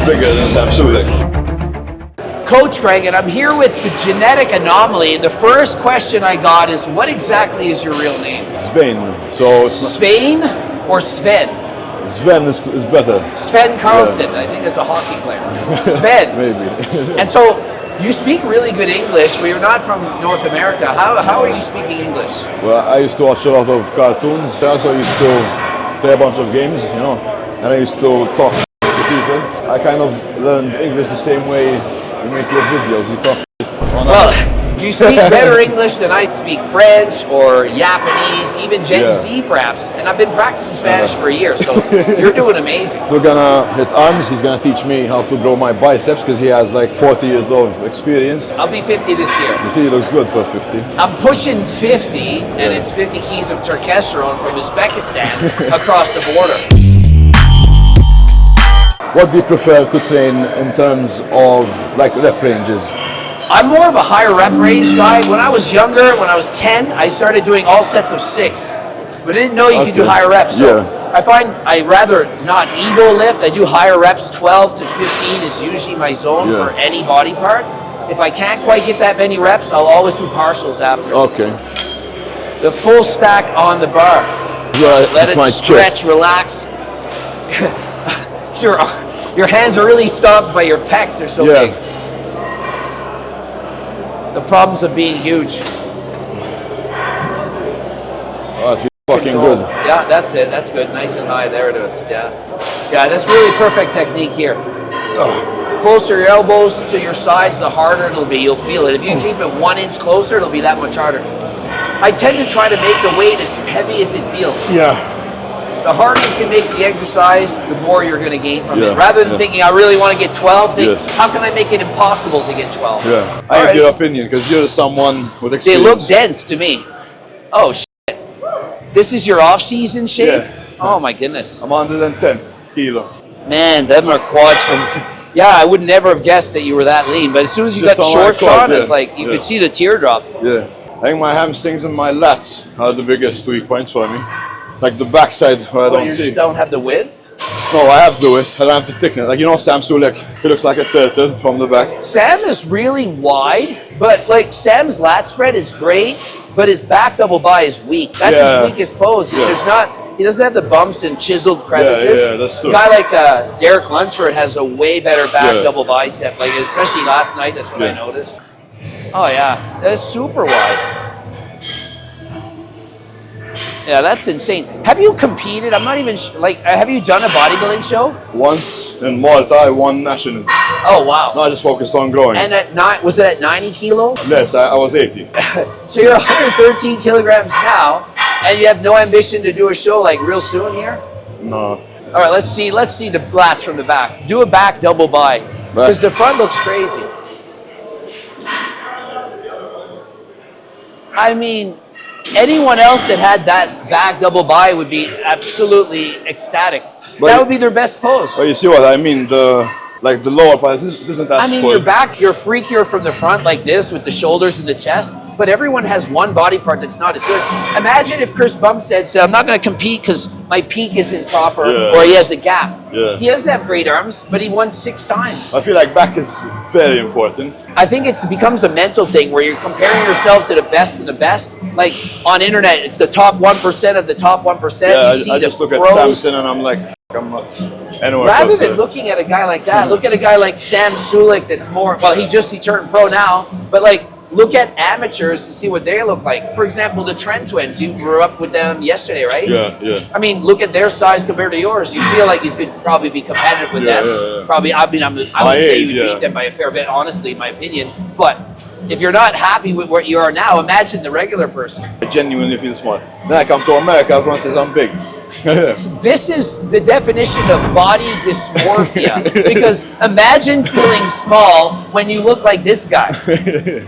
bigger than Sam Sulek. Coach Greg, and I'm here with the genetic anomaly. And the first question I got is, what exactly is your real name? Svein. So Svein or Sven? Sven is better. Sven Carlson. Yeah. I think that's a hockey player. Sven. Maybe. And so you speak really good English, but you're not from North America. How are you speaking English? Well, I used to watch a lot of cartoons. I also used to play a bunch of games, you know, and I used to talk to people. I kind of learned English the same way you make your videos. You talk well, you speak better English than I speak French or Japanese, even Gen Z perhaps. And I've been practicing Spanish for a year, so you're doing amazing. We're gonna hit arms. He's gonna teach me how to grow my biceps because he has like 40 years of experience. I'll be 50 this year. You see, he looks good for 50. I'm pushing 50, and it's 50 keys of testosterone from Uzbekistan across the border. What do you prefer to train in terms of like rep ranges? I'm more of a higher rep range guy. When I was younger, when I was 10, I started doing all sets of 6. But I didn't know you could do higher reps. So I find I'd rather not ego lift. I do higher reps. 12 to 15 is usually my zone for any body part. If I can't quite get that many reps, I'll always do partials after. Okay. The full stack on the bar. Let it stretch, relax. Your hands are really stomped by your pecs. They're so big. The problems of being huge. Oh, that's fucking good. Yeah, that's it. That's good. Nice and high. There it is. Yeah. Yeah, that's really perfect technique here. Closer your elbows to your sides, the harder it'll be. You'll feel it. If you keep it 1 inch closer, it'll be that much harder. I tend to try to make the weight as heavy as it feels. Yeah. The harder you can make the exercise, the more you're going to gain from it. Rather than thinking, I really want to get 12, think, how can I make it impossible to get 12? Yeah. I have your opinion, because you're someone with experience. They look dense to me. Oh, shit. This is your off-season shape? Yeah. Oh, my goodness. I'm 110 kilo. Man, them are quads from... Yeah, I would never have guessed that you were that lean, but as soon as you got shorts on, it's like you could see the teardrop. Yeah. I think my hamstrings and my lats are the biggest weak points for me. Like the backside where I don't see. You just don't have the width? No, I have the width. I don't have the thickness. Like, you know Sam Sulek, he looks like a turtle from the back. Sam is really wide, but like Sam's lat spread is great, but his back double bi is weak. That's his weakest pose. He doesn't have the bumps and chiseled crevices. Yeah, that's true. A guy like Derek Lunsford has a way better back double bicep. Like, especially last night, that's what I noticed. Oh yeah, that's super wide. Yeah, that's insane. Have you competed? I'm not even have you done a bodybuilding show? Once in Malta, I won national. Oh wow! No, I just focused on growing. And was it at 90 kilo? Yes, I was 80. So you're 113 kilograms now, and you have no ambition to do a show like real soon here? No. All right, let's see the lats from the back. Do a back double bi, because the front looks crazy. I mean, anyone else that had that back double bi would be absolutely ecstatic. But that would be their best pose. Well, you see what I mean? The lower part isn't that full. Your back, you're freakier from the front like this with the shoulders and the chest, but everyone has one body part that's not as good. Imagine if Chris Bump said, I'm not going to compete because my peak isn't proper, or he has a gap. Yeah. He doesn't have great arms, but he won 6 times. I feel like back is very important. I think it becomes a mental thing where you're comparing yourself to the best of the best. Like on internet, it's the top 1% of the top 1%. Yeah, you see I just look at Samson and I'm like, I'm not anywhere Rather than looking at a guy like that, look at a guy like Sam Sulek that's more, well, he turned pro now, but like, look at amateurs and see what they look like. For example, the Trent twins, you grew up with them yesterday, right? Yeah. I mean, look at their size compared to yours. You feel like you could probably be competitive with them. Yeah. Probably, I would say you would beat them by a fair bit, honestly, in my opinion. But if you're not happy with what you are now, imagine the regular person. I genuinely feel small. Then I come to America, everyone says I'm big. This is the definition of body dysmorphia. Because imagine feeling small when you look like this guy.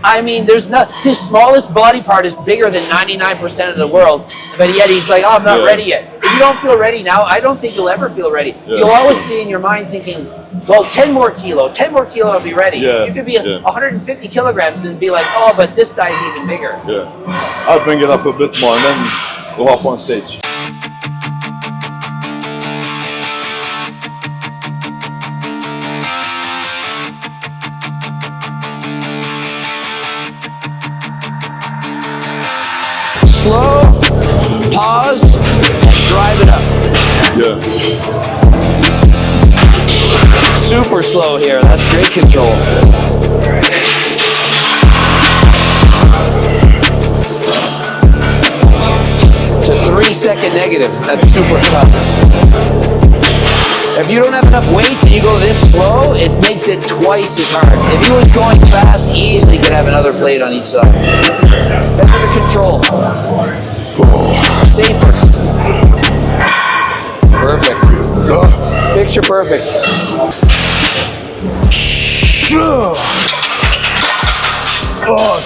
I mean, his smallest body part is bigger than 99% of the world, but yet he's like, I'm not ready yet. If you don't feel ready now, I don't think you'll ever feel ready. You'll always be in your mind thinking, well, 10 more kilo, I'll be ready. You could be 150 kilograms and be like, oh, but this guy's even bigger. I'll bring it up a bit more and then we'll hop on stage. pause, drive it up. Yeah. Super slow here. That's great control. It's a 3-second negative. That's super tough. If you don't have enough weight and you go this slow, it makes it twice as hard. If he was going fast, he easily could have another plate on each side. Better control. Safer. Perfect. Picture perfect. Oh,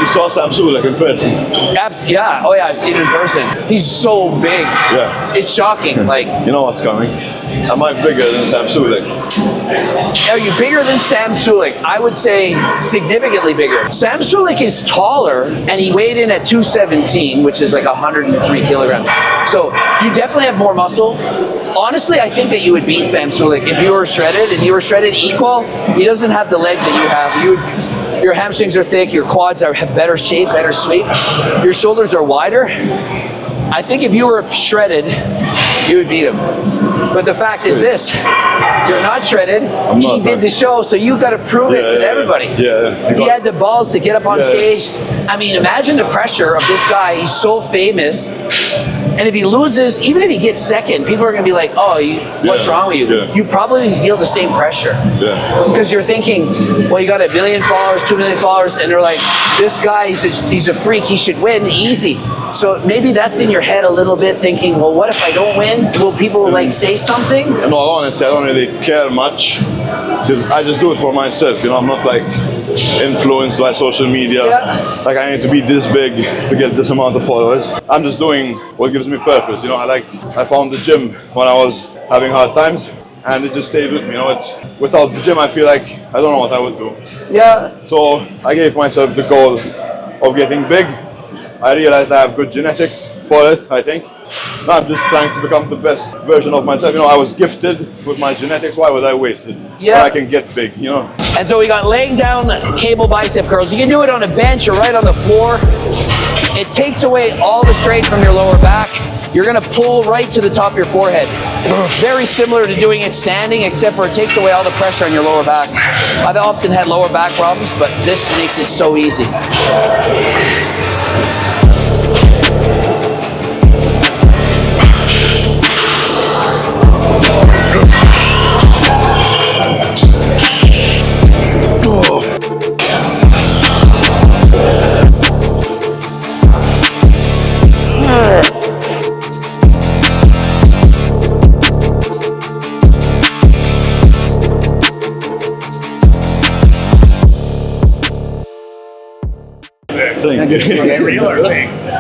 you saw Sam Sulek in person. Yeah. Oh yeah, I've seen him in person. He's so big. Yeah. It's shocking. Like, You know what's coming? Am I bigger than Sam Sulek? are you bigger than Sam Sulek? I would say significantly bigger. Sam Sulek is taller, and he weighed in at 217, which is like 103 kilograms. So you definitely have more muscle. Honestly, I think that you would beat Sam Sulek if you were shredded, and you were shredded equal. He doesn't have the legs that you have. Your hamstrings are thick, your quads are better shape, better sweep. Your shoulders are wider. I think if you were shredded, you would beat him. But the fact is this, you're not shredded. He did the show, so you got to prove it to everybody. Yeah. He had the balls to get up on stage. I mean, imagine the pressure of this guy. He's so famous. And if he loses, even if he gets second, people are going to be like, oh, what's wrong with you? Yeah. You probably feel the same pressure. Yeah. Because you're thinking, well, you got 1 million followers, 2 million followers, and they're like, this guy, he's a freak, he should win, easy. So maybe that's in your head a little bit, thinking, well, what if I don't win? Will people like say something? No, honestly, I don't really care much because I just do it for myself. I'm not like influenced by social media. Yeah. Like I need to be this big to get this amount of followers. I'm just doing what gives me purpose. I found the gym when I was having hard times, and it just stayed with me. Without the gym, I feel like I don't know what I would do. Yeah. So I gave myself the goal of getting big. I realized I have good genetics for it, I think. Now I'm just trying to become the best version of myself. I was gifted with my genetics. Why would I waste it? Yeah. When I can get big, And so we got laying down cable bicep curls. You can do it on a bench or right on the floor. It takes away all the strain from your lower back. You're gonna pull right to the top of your forehead. Very similar to doing it standing, except for it takes away all the pressure on your lower back. I've often had lower back problems, but this makes it so easy.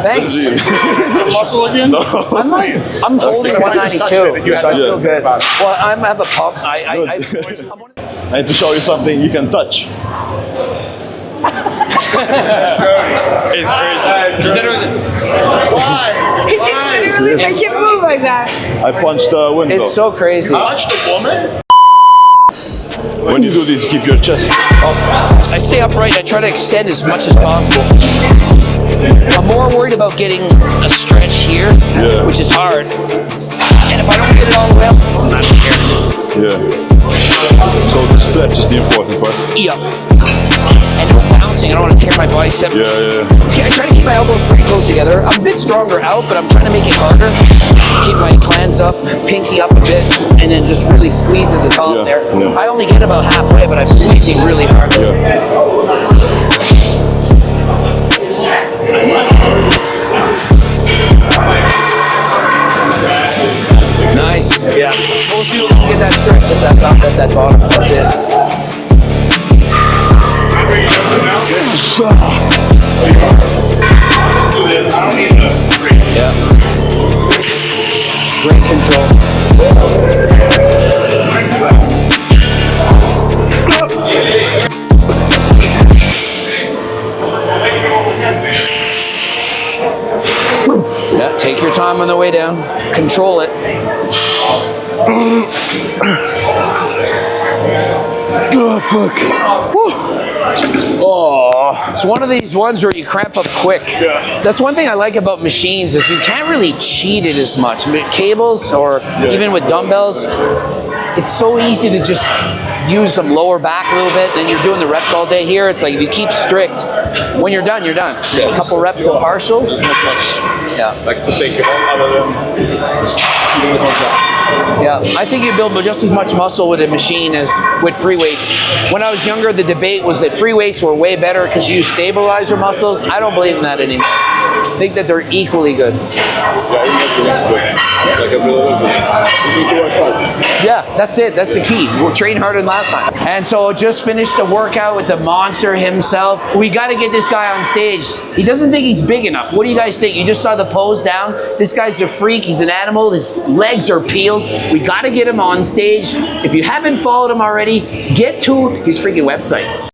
Thanks. Muscle again? No. I'm holding 192, so I feel good. Well, I have a pump. I need to show you something you can touch. It's crazy. Why? He didn't make it move like that. I punched a window. It's so crazy. Touched a woman? When you do this, keep your chest up. I stay upright. I try to extend as much as possible. I'm more worried about getting a stretch here, which is hard. And if I don't get it all the way up, I'm not here. Yeah. So the stretch is the important part. Yep. And no bouncing. I don't want to tear my bicep. Yeah. Okay, I try to keep my elbows pretty close together. I'm a bit stronger out, but I'm trying to make it harder. Keep my clans up, pinky up a bit, and then just really squeeze at the top there. Yeah. I only get about halfway, but I'm squeezing really hard. Nice. Yeah. Most people don't get that stretch at that bottom. That's it. Yeah. Great control. Yeah, take your time on the way down. Control it. Oh, fuck. Oh. It's one of these ones where you cramp up quick. Yeah. That's one thing I like about machines is you can't really cheat it as much. With cables or even with dumbbells, it's so easy to just use some lower back a little bit, then you're doing the reps all day. Here, it's like if you keep strict, when you're done, you're done. Yeah, a couple reps of partials. Not much. Yeah. Like to think about other than just keeping the contact. Yeah, I think you build just as much muscle with a machine as with free weights. When I was younger, the debate was that free weights were way better because you use stabilizer muscles. I don't believe in that anymore. I think that they're equally good. Yeah, you make the next good. Like a little bit. You need to work hard. Yeah, that's it. That's the key. We'll train harder than last time. And so just finished a workout with the monster himself. We got to get this guy on stage. He doesn't think he's big enough. What do you guys think? You just saw the pose down. This guy's a freak. He's an animal. His legs are peeled. We got to get him on stage. If you haven't followed him already, get to his freaking website.